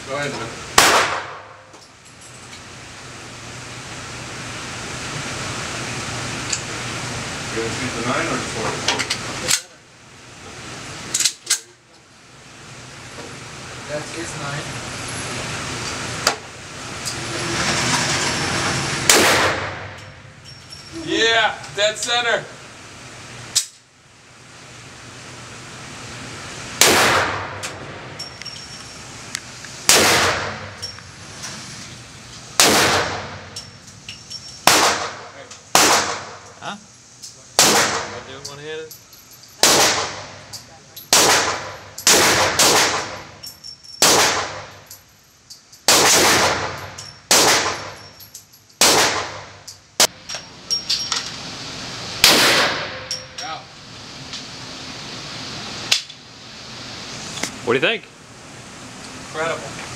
Go ahead, man. You gonna shoot the 9 or the 4? That is 9. Yeah, dead center. Huh? I do one-handed. What do you think? Incredible.